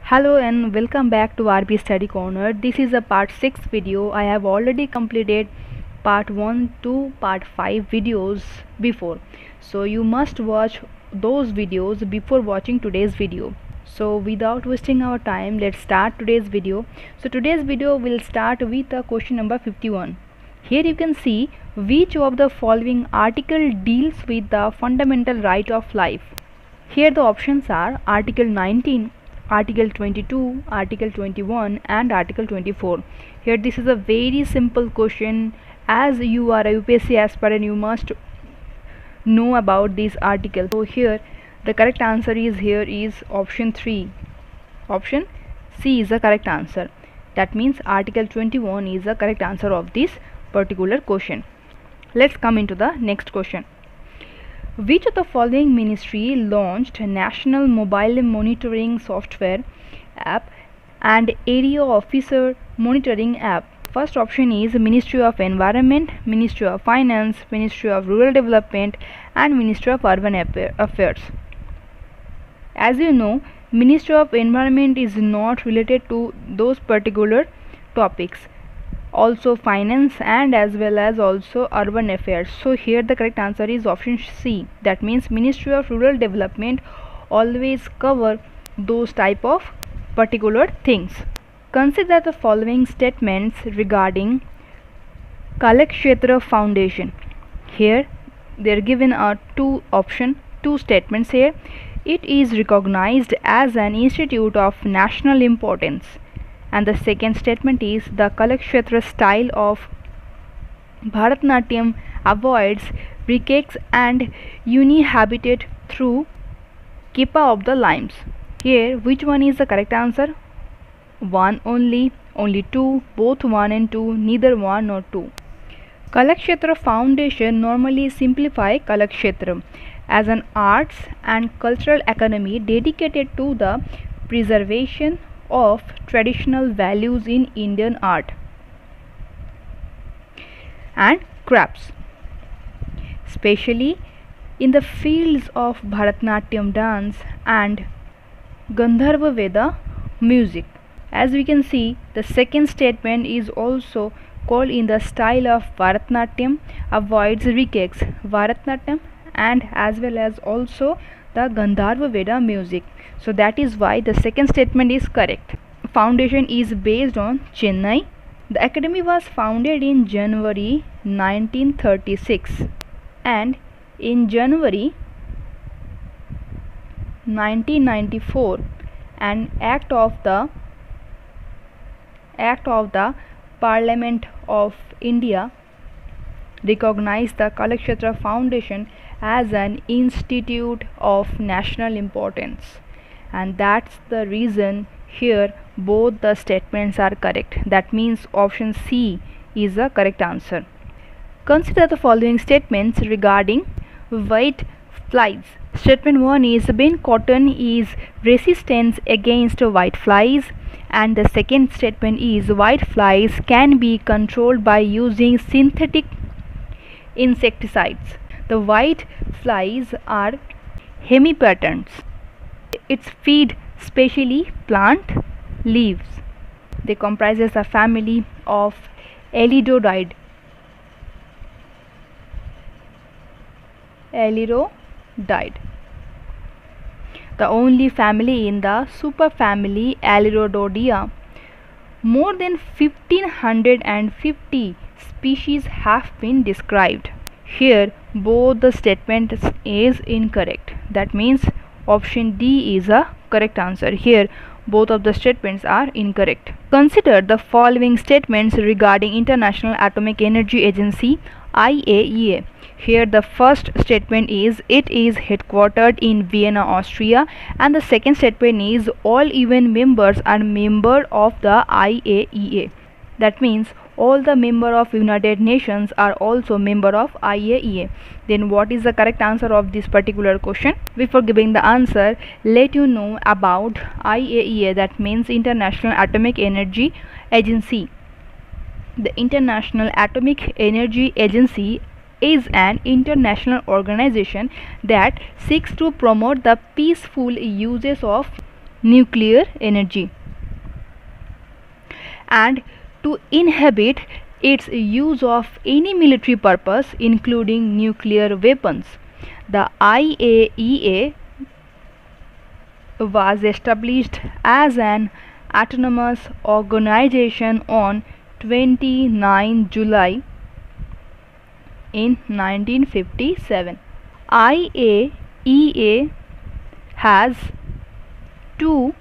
Hello and welcome back to RB Study Corner. This is a part 6 video. I have already completed part 1 to part 5 videos before. So you must watch those videos before watching today's video. So without wasting our time, let's start today's video. So today's video will start with question number 51. Here you can see which of the following article deals with the fundamental right of life. Here the options are Article 19, Article 22, Article 21 and Article 24. Here this is a very simple question. As you are a UPSC aspirant, you must know about this article. So here the correct answer is option 3. Option C is the correct answer. That means Article 21 is the correct answer of this particular question. Let's come into the next question. Which of the following ministry launched National Mobile Monitoring Software app and Area Officer Monitoring app? First option is Ministry of Environment, Ministry of Finance, Ministry of Rural Development and Ministry of Urban Affairs. As you know, Ministry of Environment is not related to those particular topics. Also finance and as well as also urban affairs. So here the correct answer is option C. That means Ministry of Rural Development always cover those type of particular things. Consider the following statements regarding Kalakshetra Foundation. Here they are given two statements here. It is recognized as an institute of national importance. And the second statement is the Kalakshetra style of Bharatanatyam avoids briquettes and uninhabited through Kippa of the limes. Here which one is the correct answer? One only two, both 1 and 2, neither 1 nor 2. Kalakshetra Foundation normally simplify Kalakshetra as an arts and cultural academy dedicated to the preservation of traditional values in Indian art and crafts, especially in the fields of Bharatanatyam dance and Gandharva Veda music. As we can see, the second statement is also called in the style of Bharatanatyam avoids briquettes, Bharatanatyam and as well as also the Gandharva Veda music. So that is why the second statement is correct. Foundation is based on Chennai. The academy was founded in January 1936 and in January 1994 an act of the Parliament of India recognized the Kalakshetra Foundation as an institute of national importance. And that's the reason here both the statements are correct. That means option C is the correct answer. Consider the following statements regarding white flies. Statement 1 is bean cotton is resistant against white flies, and the second statement is white flies can be controlled by using synthetic insecticides. The white flies are hemipatents. Its feed specially plant leaves. They comprises a family of Elidodide. The only family in the superfamily Elidodidea. More than 1550 species have been described. Here both the statements is incorrect. That means option D is a correct answer. Here both of the statements are incorrect. Consider the following statements regarding International Atomic Energy Agency IAEA. Here the first statement is it is headquartered in Vienna, Austria, and the second statement is all UN members are member of the IAEA. That means all the member of United Nations are also member of IAEA. Then what is the correct answer of this particular question? Before giving the answer, let you know about IAEA, that means International Atomic Energy Agency. The International Atomic Energy Agency is an international organization that seeks to promote the peaceful uses of nuclear energy, and to inhibit its use of any military purpose, including nuclear weapons. The IAEA was established as an autonomous organization on 29 July in 1957. IAEA has two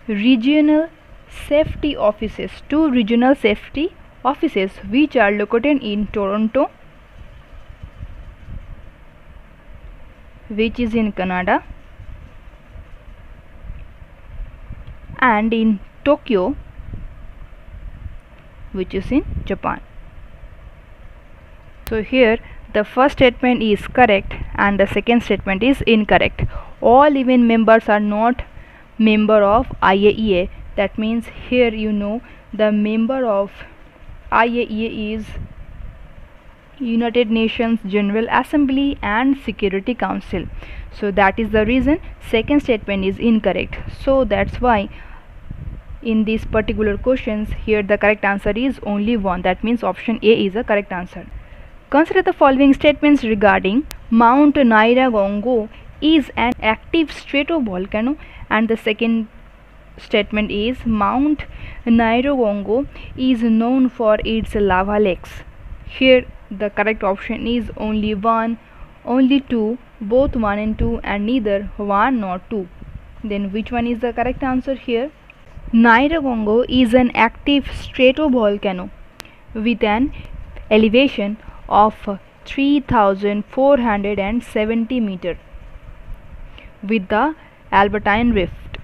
regional safety offices, which are located in Toronto, which is in Canada, and in Tokyo, which is in Japan. So here the first statement is correct and the second statement is incorrect. All even members are not member of IAEA. That means here the member of IAEA is United Nations General Assembly and Security Council. So that is the reason second statement is incorrect. So that's why in these particular questions here the correct answer is only one. That means option A is the correct answer. Consider the following statements regarding Mount Nyiragongo is an active stratovolcano, and the second statement is Mount Nyiragongo is known for its lava lakes. Here the correct option is only 1, only 2, both 1 and 2, and neither 1 nor 2. Then which one is the correct answer here? Nyiragongo is an active stratovolcano with an elevation of 3,470 meters with the Albertine Rift.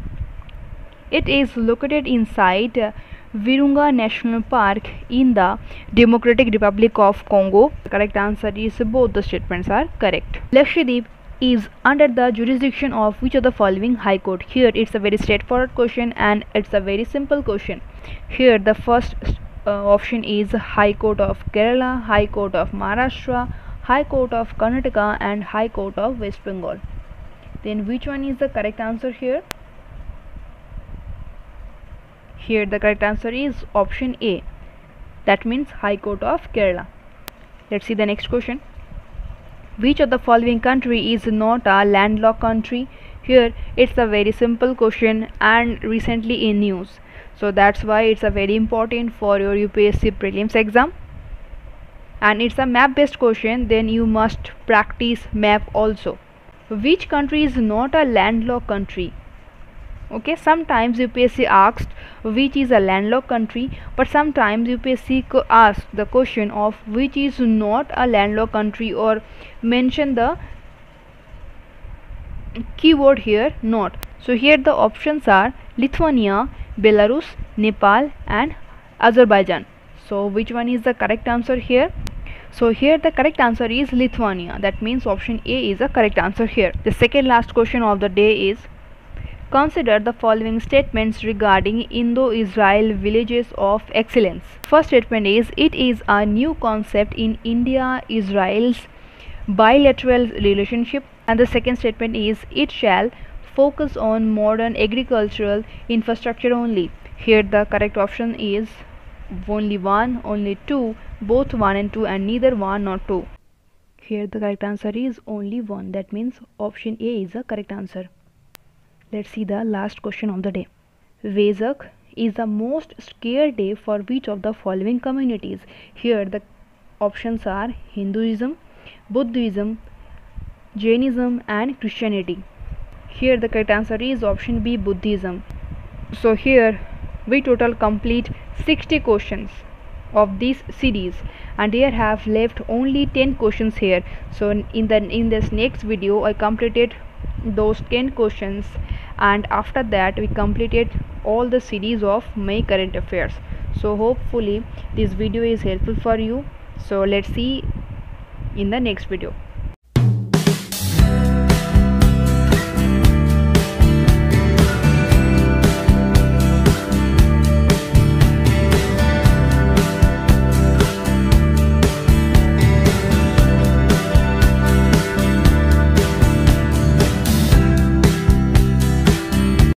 It is located inside Virunga National Park in the Democratic Republic of Congo. The correct answer is both the statements are correct. Lakshadweep is under the jurisdiction of which of the following high court? Here it's a very straightforward question and it's a very simple question. Here the first option is High Court of Kerala, High Court of Maharashtra, High Court of Karnataka, and High Court of West Bengal. Then which one is the correct answer here? Here the correct answer is option A. That means High Court of Kerala. Let's see the next question. Which of the following country is not a landlocked country? Here it's a very simple question and recently in news. So that's why it's a very important for your UPSC prelims exam. And it's a map based question, then you must practice map also. Which country is not a landlocked country? Okay, sometimes UPSC asked which is a landlocked country, but sometimes UPSC asks the question of which is not a landlocked country or mention the keyword here not. So here the options are Lithuania, Belarus, Nepal, and Azerbaijan. So which one is the correct answer here? So here the correct answer is Lithuania. That means option A is the correct answer here. The second last question of the day is, consider the following statements regarding Indo-Israel villages of excellence. First statement is, it is a new concept in India-Israel's bilateral relationship. And the second statement is, it shall focus on modern agricultural infrastructure only. Here the correct option is only 1, only 2, both 1 and 2, and neither 1 nor 2. Here the correct answer is only 1. That means option A is the correct answer. Let's see the last question of the day. Vesak is the most scared day for which of the following communities? Here the options are Hinduism, Buddhism, Jainism, and Christianity. Here the correct answer is option B, Buddhism. So here we total complete 60 questions of this series, and here have left only 10 questions here. So in this next video I completed those 10 questions, and after that we completed all the series of my current affairs. So hopefully this video is helpful for you. So let's see in the next video.